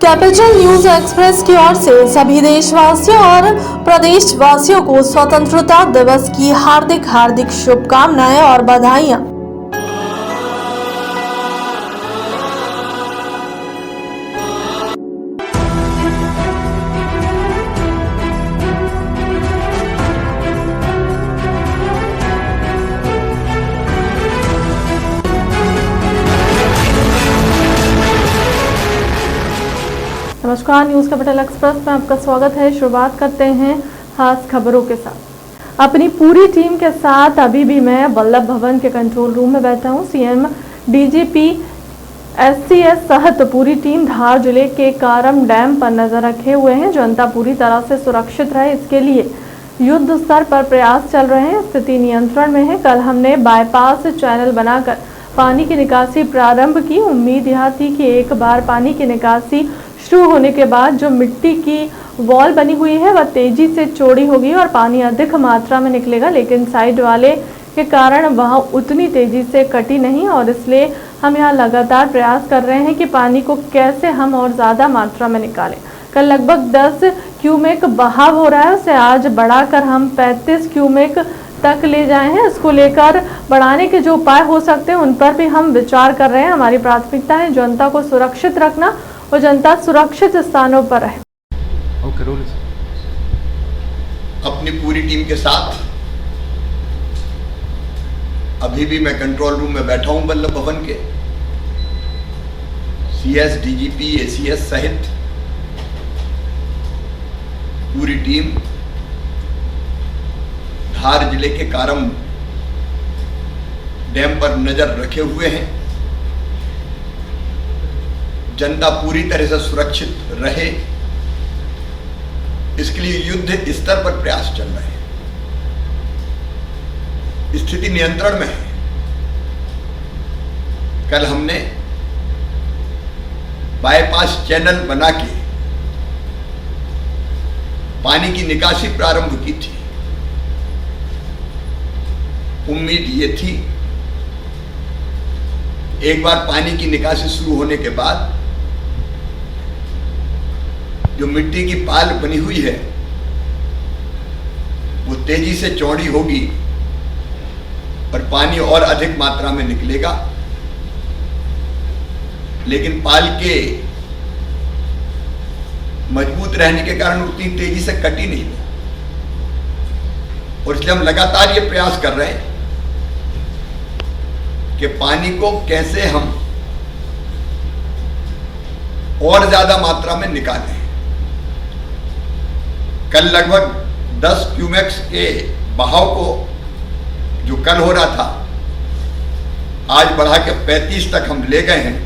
Capital news express की ओर से सभी देशवासियों और प्रदेशवासियों को स्वतंत्रता दिवस की हार्दिक शुभकामनाएं और बधाइयां। नमस्कार, न्यूज कैपिटल एक्सप्रेस में आपका स्वागत है। शुरुआत करते हैं खास खबरों के साथ। अपनी पूरी टीम के साथ अभी भी मैं वल्लभ भवन के कंट्रोल रूम में बैठा हूं। सीएम, डीजीपी, एससीएस सहित पूरी टीम धार जिले के कारम डैम पर नजर रखे हुए हैं। जनता पूरी तरह से सुरक्षित रहे, इसके लिए युद्ध स्तर पर प्रयास चल रहे हैं। स्थिति नियंत्रण में है। कल हमने बाईपास चैनल बनाकर पानी की निकासी प्रारंभ की। उम्मीद यह थी कि एक बार पानी की निकासी शुरू होने के बाद जो मिट्टी की वॉल बनी हुई है वह तेजी से चौड़ी होगी और पानी अधिक मात्रा में निकलेगा, लेकिन साइड वाले के कारण वह उतनी तेजी से कटी नहीं और इसलिए हम यहाँ लगातार प्रयास कर रहे हैं कि पानी को कैसे हम और ज़्यादा मात्रा में निकालें। कल लगभग 10 क्यूमेक बहाव हो रहा है, उसे आज बढ़ाकर हम 35 क्यूमेक तक ले जाए हैं। इसको लेकर बढ़ाने के जो उपाय हो सकते हैं उन पर भी हम विचार कर रहे हैं। हमारी प्राथमिकता है जनता को सुरक्षित रखना और जनता सुरक्षित स्थानों पर रहे। अपनी पूरी टीम के साथ अभी भी मैं कंट्रोल रूम में बैठा हूं वल्लभ भवन के। सीएस, डीजीपी, एसीएस सहित पूरी टीम धार जिले के कारम डैम पर नजर रखे हुए हैं। जनता पूरी तरह से सुरक्षित रहे, इसके लिए युद्ध स्तर पर प्रयास चल रहे हैं। स्थिति नियंत्रण में है। कल हमने बाईपास चैनल बना के पानी की निकासी प्रारंभ की थी। उम्मीद ये थी एक बार पानी की निकासी शुरू होने के बाद जो मिट्टी की पाल बनी हुई है वो तेजी से चौड़ी होगी और पानी और अधिक मात्रा में निकलेगा, लेकिन पाल के मजबूत रहने के कारण उतनी तेजी से कटी नहीं है और इसलिए हम लगातार ये प्रयास कर रहे हैं कि पानी को कैसे हम और ज्यादा मात्रा में निकालें। कल लगभग 10 क्यूमेक्स के बहाव को जो कल हो रहा था आज बढ़ा के 35 तक हम ले गए हैं।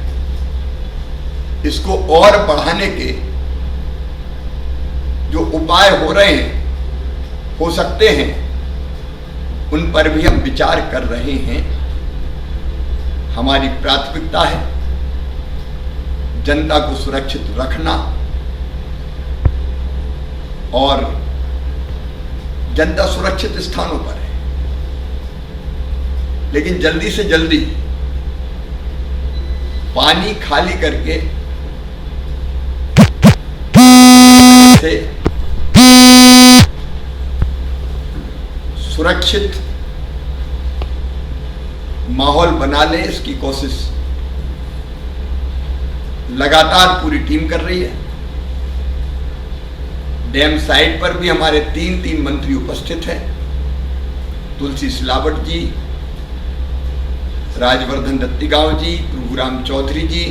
इसको और बढ़ाने के जो उपाय हो रहे हैं, हो सकते हैं, उन पर भी हम विचार कर रहे हैं। हमारी प्राथमिकता है जनता को सुरक्षित रखना और जनता सुरक्षित स्थानों पर है, लेकिन जल्दी से जल्दी पानी खाली करके से सुरक्षित माहौल बना ले, इसकी कोशिश लगातार पूरी टीम कर रही है। डैम साइट पर भी हमारे तीन मंत्री उपस्थित हैं। तुलसी सिलावट जी, राजवर्धन दत्तीगांव जी, प्रभुराम चौधरी जी,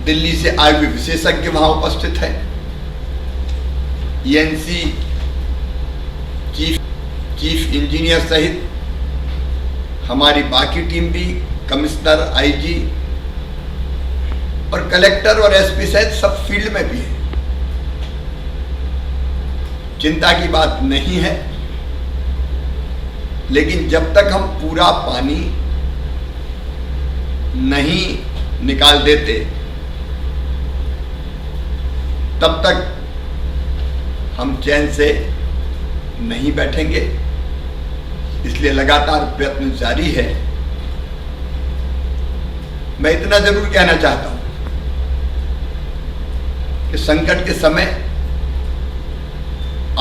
दिल्ली से आए हुए विशेषज्ञ वहां उपस्थित हैं। ईएनसी चीफ इंजीनियर सहित हमारी बाकी टीम भी, कमिश्नर, आईजी और कलेक्टर और एसपी सहित सब फील्ड में भी है। चिंता की बात नहीं है, लेकिन जब तक हम पूरा पानी नहीं निकाल देते तब तक हम चैन से नहीं बैठेंगे। इसलिए लगातार प्रयत्न जारी है। मैं इतना जरूर कहना चाहता हूं इस संकट के समय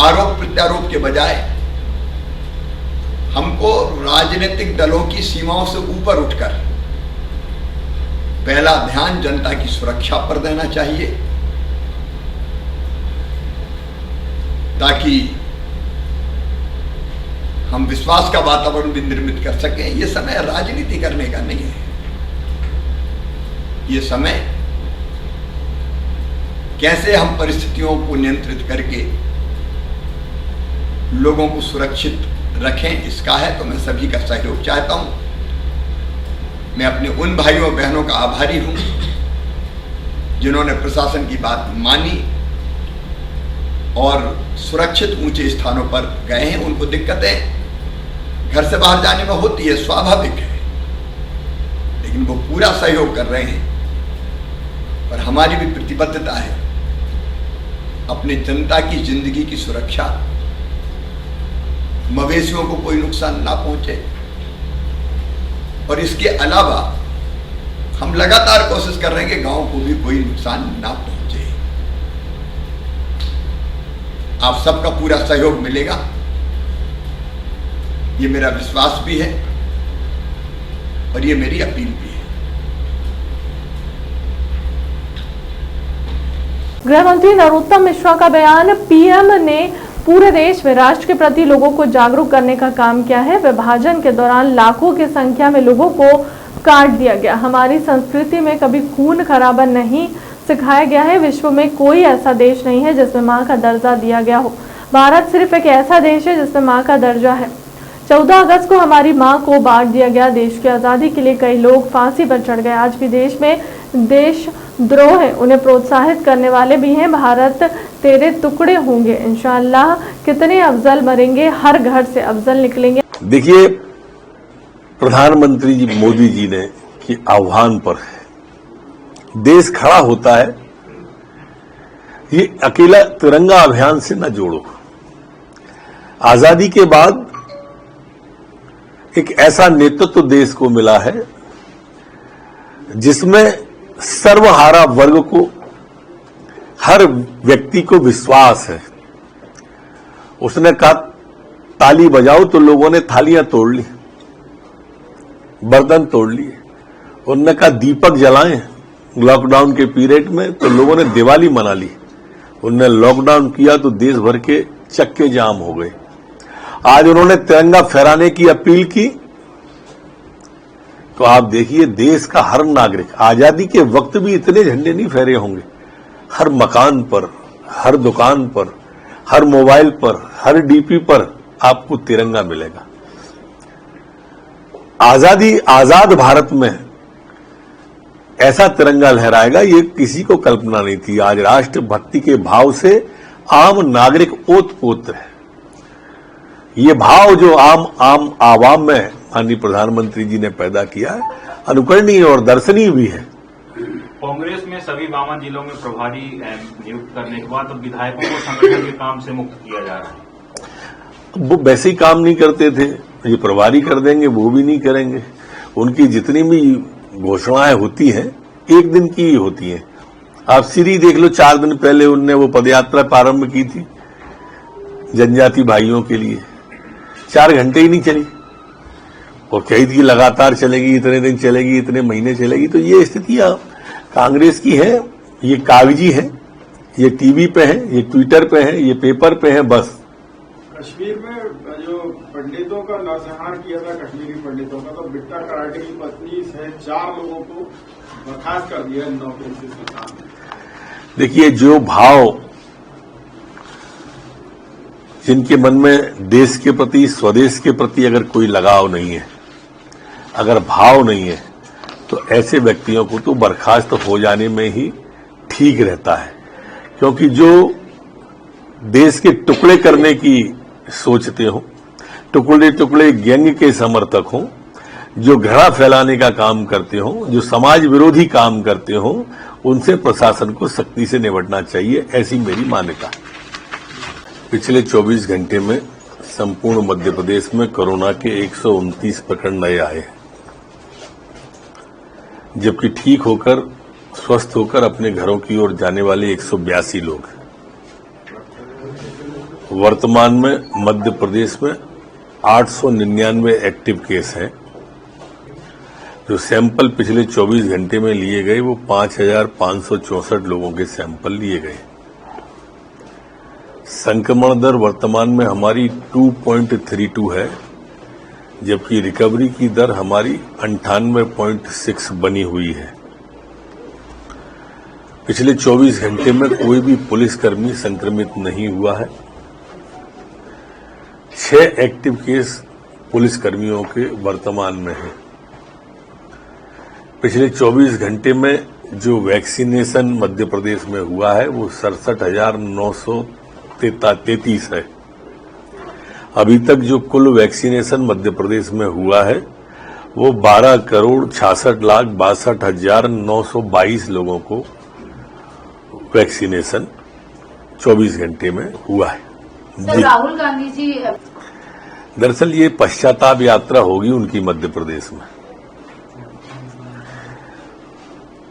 आरोप प्रत्यारोप के बजाय हमको राजनीतिक दलों की सीमाओं से ऊपर उठकर पहला ध्यान जनता की सुरक्षा पर देना चाहिए, ताकि हम विश्वास का वातावरण भी निर्मित कर सकें। यह समय राजनीति करने का नहीं है, ये समय कैसे हम परिस्थितियों को नियंत्रित करके लोगों को सुरक्षित रखें इसका है। तो मैं सभी का सहयोग चाहता हूं। मैं अपने उन भाइयों बहनों का आभारी हूं जिन्होंने प्रशासन की बात मानी और सुरक्षित ऊंचे स्थानों पर गए हैं। उनको दिक्कतें घर से बाहर जाने में होती है, स्वाभाविक है, लेकिन वो पूरा सहयोग कर रहे हैं। पर हमारी भी प्रतिबद्धता है अपनी जनता की जिंदगी की सुरक्षा, मवेशियों को कोई नुकसान ना पहुंचे, और इसके अलावा हम लगातार कोशिश कर रहे हैं कि गांव को भी कोई नुकसान ना पहुंचे। आप सबका पूरा सहयोग मिलेगा, ये मेरा विश्वास भी है और ये मेरी अपील भी है। गृह मंत्री नरोत्तम मिश्रा का बयान। पीएम ने पूरे देश में राष्ट्र के प्रति लोगों को जागरूक करने का काम किया है। विभाजन के दौरान लाखों की संख्या में लोगों को काट दिया गया। हमारी संस्कृति में कभी खून खराबा नहीं सिखाया गया है। विश्व में कोई ऐसा देश नहीं है जिसमें मां का दर्जा दिया गया हो। भारत सिर्फ एक ऐसा देश है जिसमें मां का दर्जा है। 14 अगस्त को हमारी मां को बांट दिया गया। देश की आज़ादी के लिए कई लोग फांसी पर चढ़ गए। आज भी देश में देशद्रोह है, उन्हें प्रोत्साहित करने वाले भी हैं। भारत तेरे टुकड़े होंगे, इंशाअल्लाह कितने अफजल मरेंगे, हर घर से अफजल निकलेंगे। देखिए, प्रधानमंत्री जी मोदी जी ने के आह्वान पर देश खड़ा होता है। ये अकेला तिरंगा अभियान से न जोड़ो। आजादी के बाद एक ऐसा नेतृत्व देश को मिला है जिसमें सर्वहारा वर्ग को, हर व्यक्ति को विश्वास है। उसने कहा ताली बजाओ तो लोगों ने थालियां तोड़ ली, बर्तन तोड़ लिए। उन्होंने कहा दीपक जलाएं लॉकडाउन के पीरियड में, तो लोगों ने दिवाली मना ली। उन्होंने लॉकडाउन किया तो देश भर के चक्के जाम हो गए। आज उन्होंने तिरंगा फहराने की अपील की, तो आप देखिए देश का हर नागरिक, आजादी के वक्त भी इतने झंडे नहीं फहरे होंगे। हर मकान पर, हर दुकान पर, हर मोबाइल पर, हर डीपी पर आपको तिरंगा मिलेगा। आजाद भारत में ऐसा तिरंगा लहराएगा, ये किसी को कल्पना नहीं थी। आज राष्ट्रभक्ति के भाव से आम नागरिक ओतप्रोत है। ये भाव जो आम आवाम में माननीय प्रधानमंत्री जी ने पैदा किया है, अनुकरणीय और दर्शनीय भी है। कांग्रेस में सभी 52 जिलों में प्रभारी नियुक्त करने के बाद अब विधायकों को संगठन के काम से मुक्त किया जा रहा है। वो वैसे ही काम नहीं करते थे, ये प्रभारी कर देंगे, वो भी नहीं करेंगे। उनकी जितनी भी घोषणाएं होती हैं एक दिन की ही होती हैं। आप सीरी देख लो, 4 दिन पहले उनने वो पदयात्रा प्रारंभ की थी जनजाति भाइयों के लिए, 4 घंटे ही नहीं चली और कही थी लगातार चलेगी, इतने दिन चलेगी, इतने महीने चलेगी। तो ये स्थितियां कांग्रेस की है, ये कागजी है, ये टीवी पे है, ये ट्विटर पे है, ये पेपर पे है। बस कश्मीर में जो पंडितों का नरसंहार किया था, कश्मीरी पंडितों का, तो बिट्टा कराटे की पत्नी सहित 4 लोगों को बर्खास्त कर दिया नौकरी से सरकार ने। देखिए, जो भाव जिनके मन में देश के प्रति, स्वदेश के प्रति अगर कोई लगाव नहीं है, अगर भाव नहीं है, तो ऐसे व्यक्तियों को तो बर्खास्त हो जाने में ही ठीक रहता है। क्योंकि जो देश के टुकड़े करने की सोचते हो, टुकड़े टुकड़े गैंग के समर्थक हो, जो घृणा फैलाने का काम करते हो, जो समाज विरोधी काम करते हो, उनसे प्रशासन को सख्ती से निपटना चाहिए, ऐसी मेरी मान्यता है। पिछले 24 घंटे में संपूर्ण मध्य प्रदेश में कोरोना के 129 प्रकरण नए आए, जबकि ठीक होकर स्वस्थ होकर अपने घरों की ओर जाने वाले 182 लोग हैं। वर्तमान में मध्य प्रदेश में 899 एक्टिव केस हैं। जो सैंपल पिछले 24 घंटे में लिए गए वो 5,564 लोगों के सैंपल लिए गए। संक्रमण दर वर्तमान में हमारी 2.32 है, जबकि रिकवरी की दर हमारी 98.6 बनी हुई है। पिछले 24 घंटे में कोई भी पुलिसकर्मी संक्रमित नहीं हुआ है। 6 एक्टिव केस पुलिसकर्मियों के वर्तमान में हैं। पिछले 24 घंटे में जो वैक्सीनेशन मध्य प्रदेश में हुआ है वो 67,933 है। अभी तक जो कुल वैक्सीनेशन मध्य प्रदेश में हुआ है वो 12,66,62,922 लोगों को वैक्सीनेशन 24 घंटे में हुआ है। सर, राहुल गांधी जी दरअसल ये पश्चाताप यात्रा होगी उनकी मध्य प्रदेश में,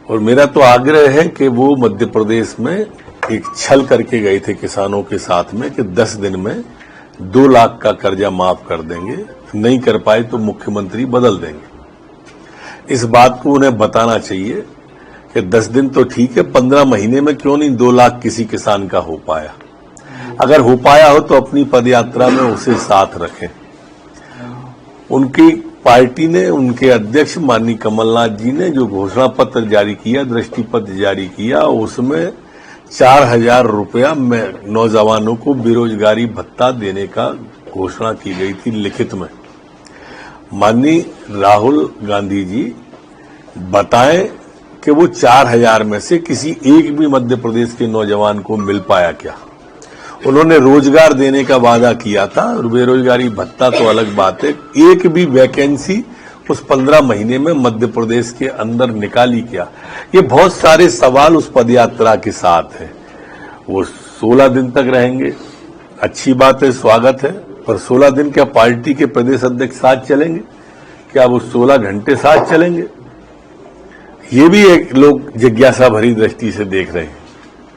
और मेरा तो आग्रह है कि वो मध्य प्रदेश में एक छल करके गए थे किसानों के साथ में कि 10 दिन में 2 लाख का कर्जा माफ कर देंगे, नहीं कर पाए तो मुख्यमंत्री बदल देंगे। इस बात को उन्हें बताना चाहिए कि 10 दिन तो ठीक है, 15 महीने में क्यों नहीं 2 लाख किसी किसान का हो पाया। अगर हो पाया हो तो अपनी पदयात्रा में उसे साथ रखें। उनकी पार्टी ने, उनके अध्यक्ष माननीय कमलनाथ जी ने जो घोषणा पत्र जारी किया, दृष्टि पत्र जारी किया, उसमें 4,000 रुपया में नौजवानों को बेरोजगारी भत्ता देने का घोषणा की गई थी लिखित में। माननीय राहुल गांधी जी बताएं कि वो 4,000 में से किसी एक भी मध्य प्रदेश के नौजवान को मिल पाया क्या। उन्होंने रोजगार देने का वादा किया था और बेरोजगारी भत्ता तो अलग बात है, एक भी वैकेंसी उस 15 महीने में मध्य प्रदेश के अंदर निकाली क्या। ये बहुत सारे सवाल उस पदयात्रा के साथ हैं। वो 16 दिन तक रहेंगे, अच्छी बात है, स्वागत है, पर 16 दिन क्या पार्टी के प्रदेश अध्यक्ष साथ चलेंगे? क्या वो 16 घंटे साथ चलेंगे? ये भी एक लोग जिज्ञासा भरी दृष्टि से देख रहे हैं।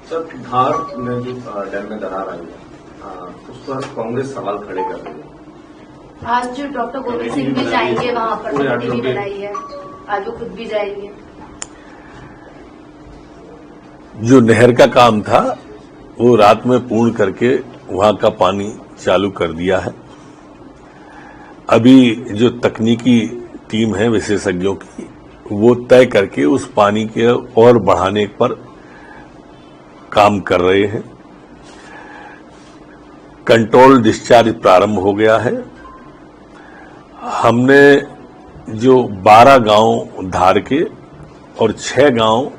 सर, धार में जो डैम में दरार आई है उस पर कांग्रेस सवाल खड़े कर रही है। आज जो डॉक्टर गोविंद सिंह भी जाएंगे वहां पर, समिति भी बनाई है, आज वो खुद भी जाएंगे। जो नहर का काम था वो रात में पूर्ण करके वहां का पानी चालू कर दिया है। अभी जो तकनीकी टीम है विशेषज्ञों की, वो तय करके उस पानी के और बढ़ाने पर काम कर रहे हैं। कंट्रोल डिस्चार्ज प्रारंभ हो गया है। हमने जो 12 गांव धार के और 6 गांव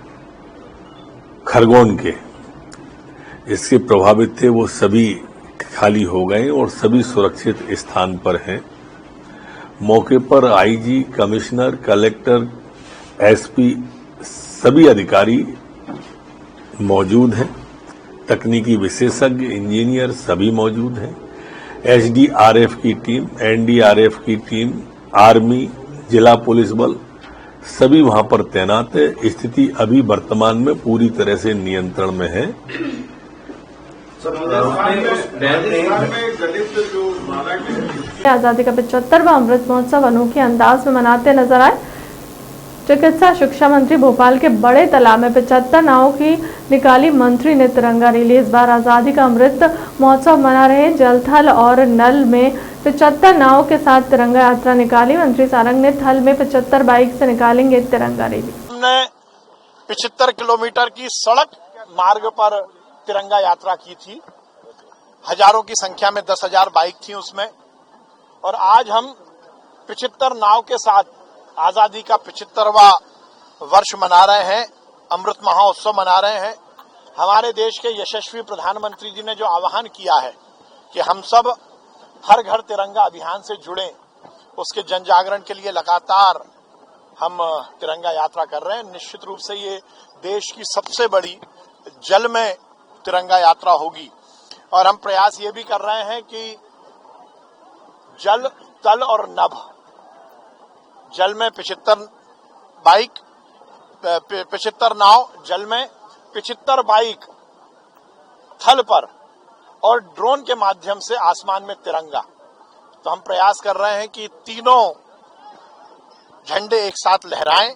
खरगोन के इससे प्रभावित थे, वो सभी खाली हो गए और सभी सुरक्षित स्थान पर हैं। मौके पर आईजी, कमिश्नर, कलेक्टर, एसपी सभी अधिकारी मौजूद हैं। तकनीकी विशेषज्ञ, इंजीनियर सभी मौजूद हैं। एसडीआरएफ की टीम, एनडीआरएफ की टीम, आर्मी, जिला पुलिस बल सभी वहां पर तैनात है। स्थिति अभी वर्तमान में पूरी तरह से नियंत्रण में है। आजादी का 75वां अमृत महोत्सव अनोखे अंदाज में मनाते नजर आए। चिकित्सा शिक्षा मंत्री भोपाल के बड़े तालाब में 75 नावों की निकाली मंत्री ने तिरंगा रैली। इस बार आजादी का अमृत महोत्सव मना रहे जल, थल और नल में 75 नावों के साथ तिरंगा यात्रा निकाली। मंत्री सारंग ने थल में 75 बाइक से निकालेंगे तिरंगा रैली। हमने 75 किलोमीटर की सड़क मार्ग पर तिरंगा यात्रा की थी। हजारों की संख्या में 10,000 बाइक थी उसमें, और आज हम 75 नाव के साथ आजादी का 75वां वर्ष मना रहे हैं, अमृत महोत्सव मना रहे हैं। हमारे देश के यशस्वी प्रधानमंत्री जी ने जो आह्वान किया है कि हम सब हर घर तिरंगा अभियान से जुड़ें, उसके जन जागरण के लिए लगातार हम तिरंगा यात्रा कर रहे हैं। निश्चित रूप से ये देश की सबसे बड़ी जल में तिरंगा यात्रा होगी, और हम प्रयास ये भी कर रहे हैं कि जल, तल और नभ, जल में 75 बाइक, 75 नाव जल में, 75 बाइक थल पर और ड्रोन के माध्यम से आसमान में तिरंगा। तो हम प्रयास कर रहे हैं कि तीनों झंडे एक साथ लहराएं,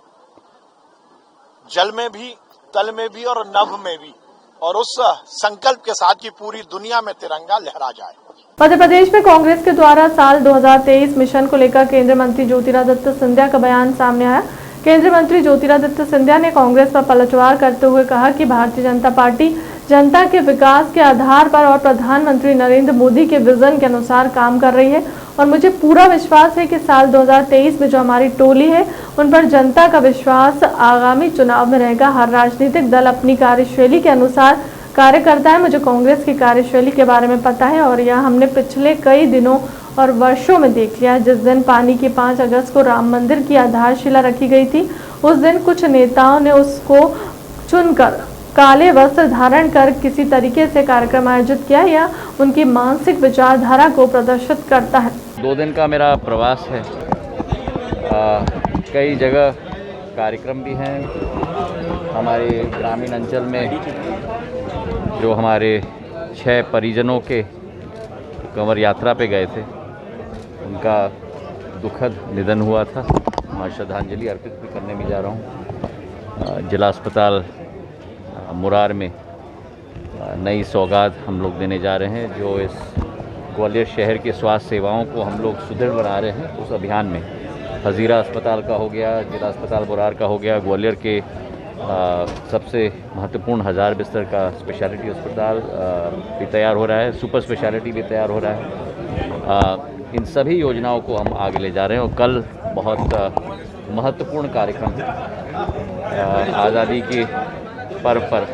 जल में भी, तल में भी और नभ में भी, और उस संकल्प के साथ कि पूरी दुनिया में तिरंगा लहरा जाए। मध्य प्रदेश में कांग्रेस के द्वारा साल 2023 मिशन को लेकर केंद्रीय मंत्री ज्योतिरादित्य सिंधिया का बयान सामने आया। केंद्रीय मंत्री ज्योतिरादित्य सिंधिया ने कांग्रेस पर पलटवार करते हुए कहा कि भारतीय जनता पार्टी जनता के विकास के आधार पर और प्रधानमंत्री नरेंद्र मोदी के विजन के अनुसार काम कर रही है और मुझे पूरा विश्वास है कि साल 2023 में जो हमारी टोली है उन पर जनता का विश्वास आगामी चुनाव में रहेगा। हर राजनीतिक दल अपनी कार्यशैली के अनुसार कार्य करता है। मुझे कांग्रेस की कार्यशैली के बारे में पता है और यह हमने पिछले कई दिनों और वर्षों में देख लिया। जिस दिन पानी की 5 अगस्त को राम मंदिर की आधारशिला रखी गई थी, उस दिन कुछ नेताओं ने उसको चुनकर काले वस्त्र धारण कर किसी तरीके से कार्यक्रम आयोजित किया या उनकी मानसिक विचारधारा को प्रदर्शित करता है। 2 दिन का मेरा प्रवास है, कई जगह कार्यक्रम भी हैं। हमारे ग्रामीण अंचल में जो हमारे 6 परिजनों के कंवर यात्रा पे गए थे, उनका दुखद निधन हुआ था। मैं श्रद्धांजलि अर्पित भी करने भी जा रहा हूँ। जिला अस्पताल मुरार में नई सौगात हम लोग देने जा रहे हैं, जो इस ग्वालियर शहर के स्वास्थ्य सेवाओं को हम लोग सुदृढ़ बना रहे हैं। उस अभियान में हजीरा अस्पताल का हो गया, जिला अस्पताल मुरार का हो गया, ग्वालियर के सबसे महत्वपूर्ण 1000 बिस्तर का स्पेशलिटी अस्पताल भी तैयार हो रहा है, सुपर स्पेशलिटी भी तैयार हो रहा है। इन सभी योजनाओं को हम आगे ले जा रहे हैं और कल बहुत महत्वपूर्ण कार्यक्रम आज़ादी के पर्व पर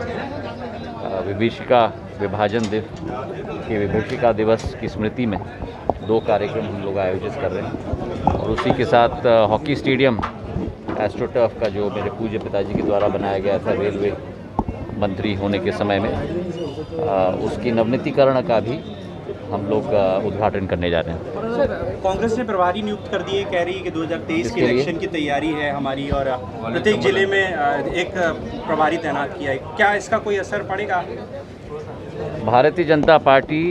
विभीषिका विभाजन विभीषिका दिवस की स्मृति में 2 कार्यक्रम हम लोग आयोजित कर रहे हैं। और उसी के साथ हॉकी स्टेडियम एस्ट्रोटर्फ का जो मेरे पूज्य पिताजी के द्वारा बनाया गया था रेलवे मंत्री होने के समय में, उसकी नवीनीकरण का भी हम लोग उद्घाटन करने जा रहे हैं। सर, कांग्रेस ने प्रभारी नियुक्त कर दिए, कह रही है कि 2023 के इलेक्शन की तैयारी है हमारी और प्रत्येक जिले में एक प्रभारी तैनात किया है। क्या इसका कोई असर पड़ेगा? भारतीय जनता पार्टी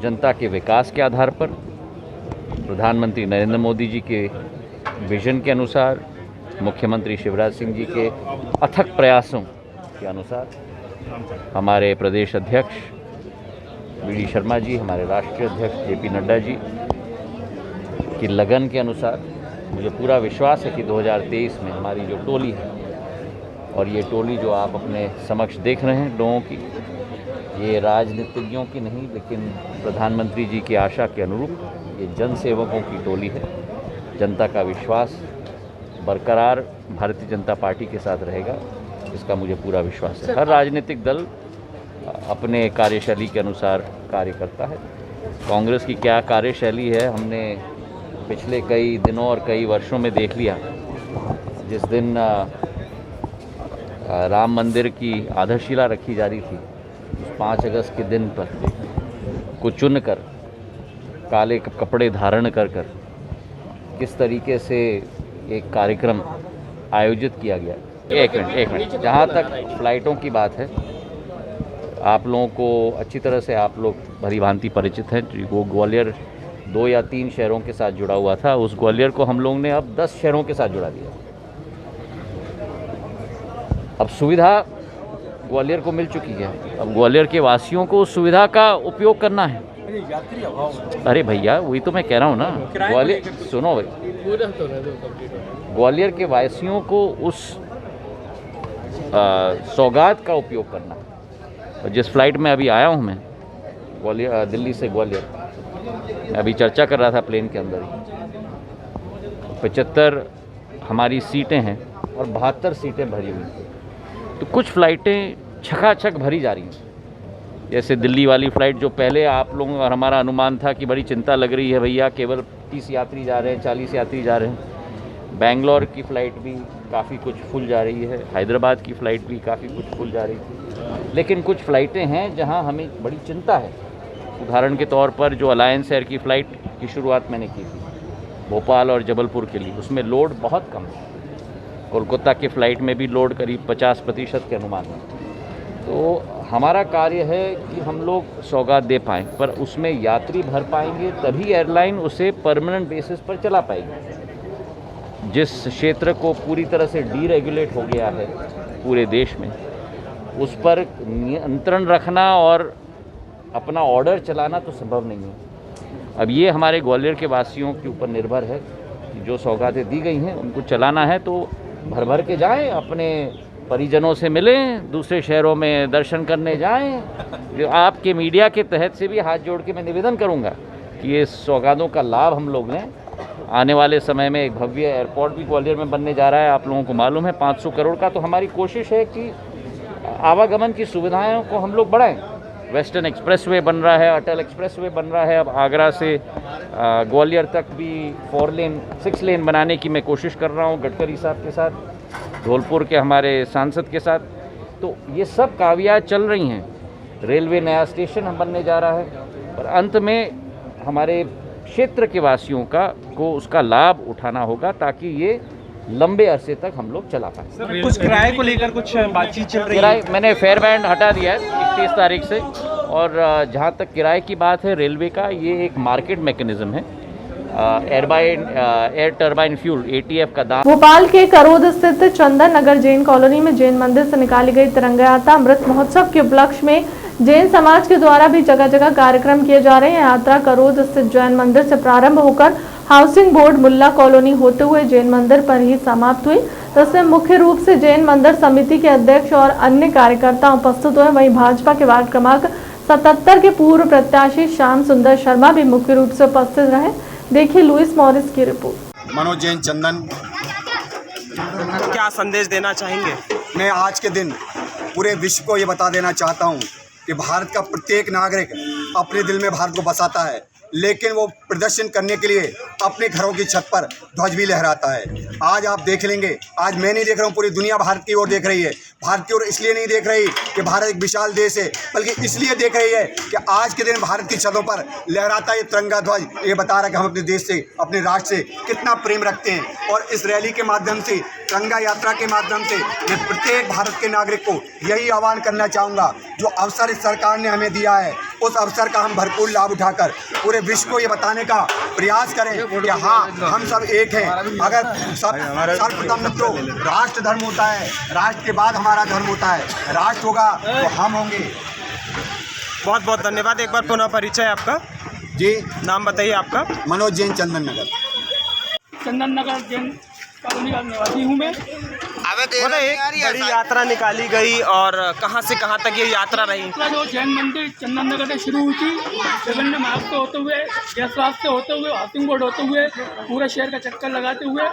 जनता के विकास के आधार पर, प्रधानमंत्री नरेंद्र मोदी जी के विजन के अनुसार, मुख्यमंत्री शिवराज सिंह जी के अथक प्रयासों के अनुसार, हमारे प्रदेश अध्यक्ष वी शर्मा जी, हमारे राष्ट्रीय अध्यक्ष JP नड्डा जी की लगन के अनुसार मुझे पूरा विश्वास है कि 2023 में हमारी जो टोली है, और ये टोली जो आप अपने समक्ष देख रहे हैं लोगों की, ये राजनीतिज्ञों की नहीं लेकिन प्रधानमंत्री जी की आशा के अनुरूप ये जन सेवकों की टोली है। जनता का विश्वास बरकरार भारतीय जनता पार्टी के साथ रहेगा, इसका मुझे पूरा विश्वास है। हर राजनीतिक दल अपने कार्यशैली के अनुसार कार्य करता है। कांग्रेस की क्या कार्यशैली है हमने पिछले कई दिनों और कई वर्षों में देख लिया। जिस दिन राम मंदिर की आधारशिला रखी जा रही थी, 5 अगस्त के दिन पर को चुनकर काले कपड़े धारण कर किस तरीके से एक कार्यक्रम आयोजित किया गया। एक मिनट, जहाँ तक फ्लाइटों की बात है, आप लोगों को अच्छी तरह से आप लोग भली भांति परिचित हैं। वो ग्वालियर 2 या 3 शहरों के साथ जुड़ा हुआ था, उस ग्वालियर को हम लोग ने अब 10 शहरों के साथ जुड़ा दिया। अब सुविधा ग्वालियर को मिल चुकी है, अब ग्वालियर के वासियों को उस सुविधा का उपयोग करना है। अरे भैया, वही तो मैं कह रहा हूँ ना, ग्वालियर सुनो भाई, ग्वालियर के वासियों को उस सौगात का उपयोग करना है। और जिस फ्लाइट में अभी आया हूँ मैं ग्वालियर, दिल्ली से ग्वालियर, मैं अभी चर्चा कर रहा था प्लेन के अंदर ही, 75 हमारी सीटें हैं और 72 सीटें भरी हुई हैं। तो कुछ फ्लाइटें छकाछक भरी जा रही हैं, जैसे दिल्ली वाली फ़्लाइट जो पहले आप लोगों और हमारा अनुमान था कि बड़ी चिंता लग रही है भैया, केवल 30 यात्री जा रहे हैं, 40 यात्री जा रहे हैं। बेंगलोर की फ़्लाइट भी काफ़ी कुछ फुल जा रही है, हैदराबाद की फ़्लाइट भी काफ़ी कुछ फुल जा रही थी। लेकिन कुछ फ़्लाइटें हैं जहां हमें बड़ी चिंता है। उदाहरण के तौर पर जो अलायंस एयर की फ़्लाइट की शुरुआत मैंने की थी भोपाल और जबलपुर के लिए, उसमें लोड बहुत कम है। कोलकाता की फ़्लाइट में भी लोड करीब 50% के अनुमान है। तो हमारा कार्य है कि हम लोग सौगात दे पाएँ, पर उसमें यात्री भर पाएंगे तभी एयरलाइन उसे परमानेंट बेसिस पर चला पाएगी। जिस क्षेत्र को पूरी तरह से डीरेगुलेट हो गया है पूरे देश में, उस पर नियंत्रण रखना और अपना ऑर्डर चलाना तो संभव नहीं है। अब ये हमारे ग्वालियर के वासियों के ऊपर निर्भर है कि जो सौगातें दी गई हैं उनको चलाना है तो भर भर के जाएं, अपने परिजनों से मिलें, दूसरे शहरों में दर्शन करने जाएं। जो आपके मीडिया के तहत से भी हाथ जोड़ के मैं निवेदन करूंगा कि ये सौगातों का लाभ हम लोग लें। आने वाले समय में एक भव्य एयरपोर्ट भी ग्वालियर में बनने जा रहा है, आप लोगों को मालूम है, 500 करोड़ का। तो हमारी कोशिश है कि आवागमन की सुविधाओं को हम लोग बढ़ाएं। वेस्टर्न एक्सप्रेसवे बन रहा है, अटल एक्सप्रेसवे बन रहा है, अब आगरा से ग्वालियर तक भी 6 लेन बनाने की मैं कोशिश कर रहा हूँ गडकरी साहब के साथ, धौलपुर के हमारे सांसद के साथ। तो ये सब कावियाँ चल रही हैं। रेलवे नया स्टेशन हम बनने जा रहा है, पर अंत में हमारे क्षेत्र के वासियों को उसका लाभ उठाना होगा ताकि ये लंबे अरसे तक हम लोग चला पाएँ। कुछ किराए को लेकर कुछ बातचीत चल रही है? मैंने फेयर बैंड हटा दिया है 31 तारीख से, और जहाँ तक किराए की बात है रेलवे का, ये एक मार्केट मैकेनिज्म है। एयर टर्बाइन फ्यूल ATF का दाम। भोपाल के करोद स्थित चंदन नगर जैन कॉलोनी में जैन मंदिर से निकाली गई तिरंगा यात्रा अमृत महोत्सव के उपलक्ष्य में जैन समाज के द्वारा भी जगह जगह कार्यक्रम किए जा रहे हैं। यात्रा करोद स्थित जैन मंदिर से प्रारंभ होकर हाउसिंग बोर्ड मुल्ला कॉलोनी होते हुए जैन मंदिर पर ही समाप्त हुई। जिसमें मुख्य रूप से जैन मंदिर समिति के अध्यक्ष और अन्य कार्यकर्ता उपस्थित हुए। वहीं भाजपा के वार्ड क्रमांक 77 के पूर्व प्रत्याशी श्याम सुंदर शर्मा भी मुख्य रूप से उपस्थित रहे। देखिए लुइस मॉरिस की रिपोर्ट। मनोज जैन चंदन, क्या संदेश देना चाहेंगे? मैं आज के दिन पूरे विश्व को ये बता देना चाहता हूँ कि भारत का प्रत्येक नागरिक अपने दिल में भारत को बसाता है, लेकिन वो प्रदर्शन करने के लिए अपने घरों की छत पर ध्वज भी लहराता है। आज आप देख लेंगे, आज मैं नहीं देख रहा हूँ, पूरी दुनिया भारत की ओर देख रही है। भारत की ओर इसलिए नहीं देख रही कि भारत एक विशाल देश है, बल्कि इसलिए देख रही है कि आज के दिन भारत की छतों पर लहराता ये तिरंगा ध्वज ये बता रहा है कि हम अपने देश से, अपने राष्ट्र से कितना प्रेम रखते हैं। और इस रैली के माध्यम से, तिरंगा यात्रा के माध्यम से मैं प्रत्येक भारत के नागरिक को यही आह्वान करना चाहूँगा, जो अवसर इस सरकार ने हमें दिया है उस अवसर का हम भरपूर लाभ उठाकर पूरे विश्व को ये बताने का प्रयास करें कि हाँ, हम सब एक हैं। अगर सर्वप्रथम तो राष्ट्र धर्म होता है, राष्ट्र के बाद हमारा धर्म होता है, राष्ट्र होगा तो हम होंगे। बहुत बहुत धन्यवाद। एक बार पुनः परिचय आपका जी। नाम बताइए आपका? मनोज जैन, चंदन नगर। चंदन नगर जैन कॉलोनी का निवासी हूँ मैं। एक बड़ी यात्रा निकाली गई और कहाँ से कहाँ तक ये यात्रा रही? जो जैन मंदिर चंदन नगर से शुरू हुई थी, विभिन्न मार्ग से होते हुए, गैस से होते हुए, हाउसिंग बोर्ड होते हुए, पूरे शहर का चक्कर लगाते हुए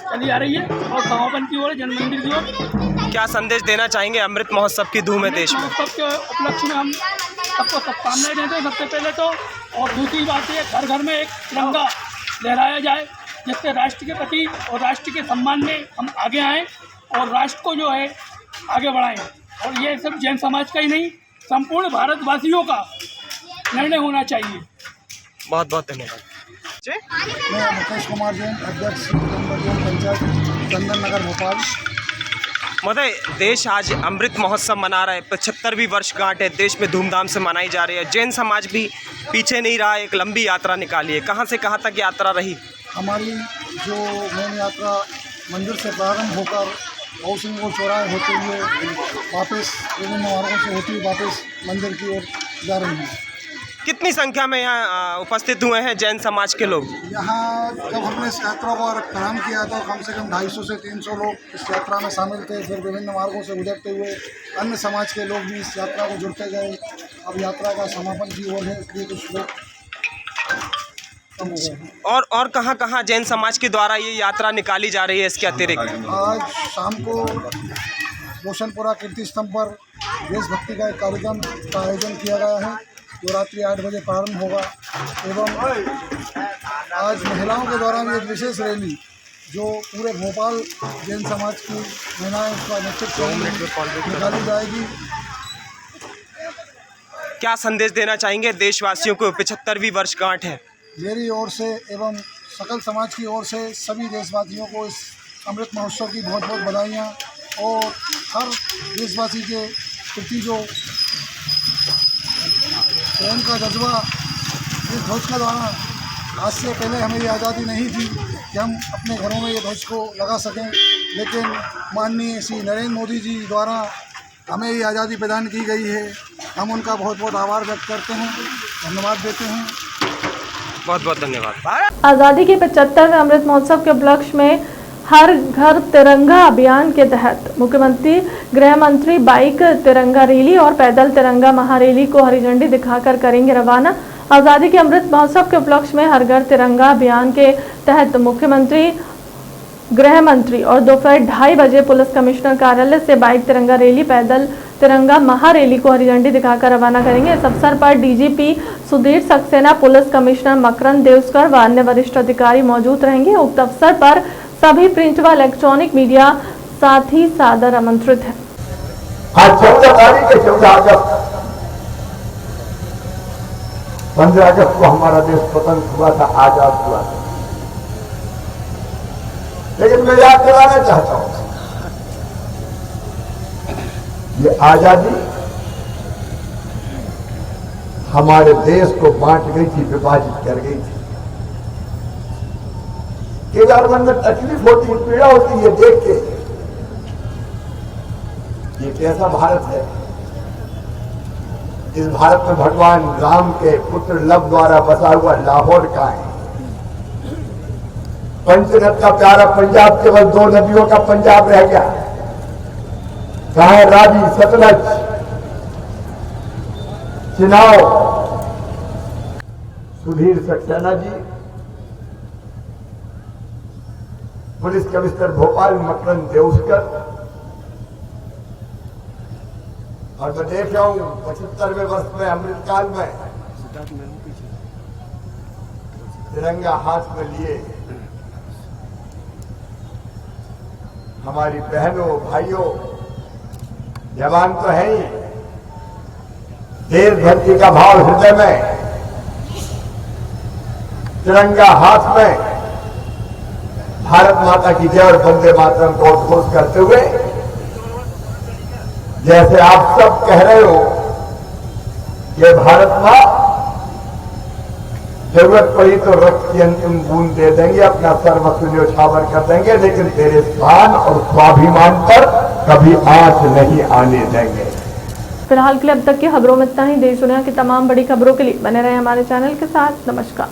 चली आ रही है और समापन की ओर जैन मंदिर की ओर। क्या संदेश देना चाहेंगे? अमृत महोत्सव की धूम है देश में। महोत्सव के उपलक्ष्य में हम सबको शुभकामनाएं देते हैं सबसे पहले तो, और दूसरी बात ये, घर घर में एक तिरंगा लहराया जाए, जिससे राष्ट्र के प्रति और राष्ट्र के सम्मान में हम आगे आएँ और राष्ट्र को जो है आगे बढ़ाएं। और ये सब जैन समाज का ही नहीं, संपूर्ण भारतवासियों का निर्णय होना चाहिए। बहुत बहुत धन्यवाद। मैं मुकेश कुमार जैन, अध्यक्ष पंचायत चंदन नगर भोपाल। महोदय, देश आज अमृत महोत्सव मना रहा है, 75वीं वर्षगांठ है, देश में धूमधाम से मनाई जा रही है। जैन समाज भी पीछे नहीं रहा, एक लंबी यात्रा निकाली है। कहाँ से कहाँ तक यात्रा रही? हमारी जो मेन यात्रा मंदिर से प्रारंभ होकर हाउसिंग बोर्ड चौराहे होते हुए वापस विभिन्न मार्गों से होती हुई वापस मंदिर की ओर जा रही है। कितनी संख्या में यहाँ उपस्थित हुए हैं जैन समाज के लोग? यहाँ जब हमने इस यात्रा को प्रारंभ किया तो कम से कम 250 से 300 लोग इस यात्रा में शामिल थे। फिर विभिन्न मार्गों से गुजरते हुए अन्य समाज के लोग भी इस यात्रा को जुड़ते गए। अब यात्रा का समापन की ओर है, इसलिए कुछ लोग कम हो गए। और कहाँ जैन समाज के द्वारा ये यात्रा निकाली जा रही है इसके अतिरिक्त? आज शाम को रोशनपुरा कीर्ति स्तंभ पर देशभक्ति का एक कार्यक्रम का आयोजन किया गया है, जो रात्रि 8 बजे प्रारंभ होगा। एवं आज महिलाओं के द्वारा भी एक विशेष रैली, जो पूरे भोपाल जैन समाज की महिलाएं उसका नेतृत्व निकाली जाएगी। क्या संदेश देना चाहेंगे देशवासियों को? 75वीं वर्षगांठ है। मेरी ओर से एवं सकल समाज की ओर से सभी देशवासियों को इस अमृत महोत्सव की बहुत बहुत बधाइयाँ और हर देशवासी के प्रति जो प्रेम का जज्बा इस ध्वज के द्वारा, आज से पहले हमें ये आज़ादी नहीं थी कि हम अपने घरों में ये ध्वज को लगा सकें, लेकिन माननीय श्री नरेंद्र मोदी जी द्वारा हमें ये आज़ादी प्रदान की गई है। हम उनका बहुत बहुत आभार व्यक्त करते हैं, धन्यवाद देते हैं। बहुत बहुत धन्यवाद। आज़ादी के 75वें अमृत महोत्सव के उपलक्ष्य में हर घर तिरंगा अभियान के तहत मुख्यमंत्री गृह मंत्री बाइक तिरंगा रैली और पैदल तिरंगा महारैली को हरी झंडी दिखाकर करेंगे रवाना। आज़ादी के अमृत महोत्सव के उपलक्ष्य में हर घर तिरंगा अभियान के तहत मुख्यमंत्री गृह मंत्री और दोपहर 2:30 बजे पुलिस कमिश्नर कार्यालय से बाइक तिरंगा रैली पैदल तिरंगा महारैली को हरी झंडी दिखाकर रवाना करेंगे। इस अवसर पर DGP Sudhir Saxena, police commissioner Makrand Deoskar व अन्य वरिष्ठ अधिकारी मौजूद रहेंगे। उक्त अवसर पर सभी प्रिंट व इलेक्ट्रॉनिक मीडिया साथी सादर आमंत्रित है। आज 14 तारीख है, 14 अगस्त, 15 अगस्त को हमारा देश स्वतंत्र हुआ था, आजाद हुआ था। लेकिन मैं याद दिलाना चाहता हूं, ये आजादी हमारे देश को बांट गई थी, विभाजित कर गई थी। केदार मन में तकलीफ होती, पीड़ा होती है देख के, ये कैसा भारत है। इस भारत में भगवान राम के पुत्र लव द्वारा बसा हुआ लाहौर का है। पंचरत्न का प्यारा पंजाब केवल 2 नदियों का पंजाब रह गया। कहां है रावी, सतलज, चिनाव। सुधीर सक्सेना जी, पुलिस कमिश्नर भोपाल मकरंद देवस्कर, और मैं देख रहा हूं 75वें वर्ष में अमृतकाल में तिरंगा हाथ में लिए हमारी बहनों भाइयों, जवान तो है ही, देशभक्ति का भाव हृदय में, तिरंगा हाथ में, भारत माता की जय और वंदे मातरम को उद्घोष करते हुए, जैसे आप सब कह रहे हो कि भारत मां जरूरत पड़ी तो रक्त की अंतिम बूंद दे देंगे, अपना सर्वस्व न्योछावर कर देंगे, लेकिन तेरे स्थान और स्वाभिमान पर कभी आंच नहीं आने देंगे। फिलहाल के लिए अब तक की खबरों में इतना ही। देश दुनिया की तमाम बड़ी खबरों के लिए बने रहे हमारे चैनल के साथ। नमस्कार।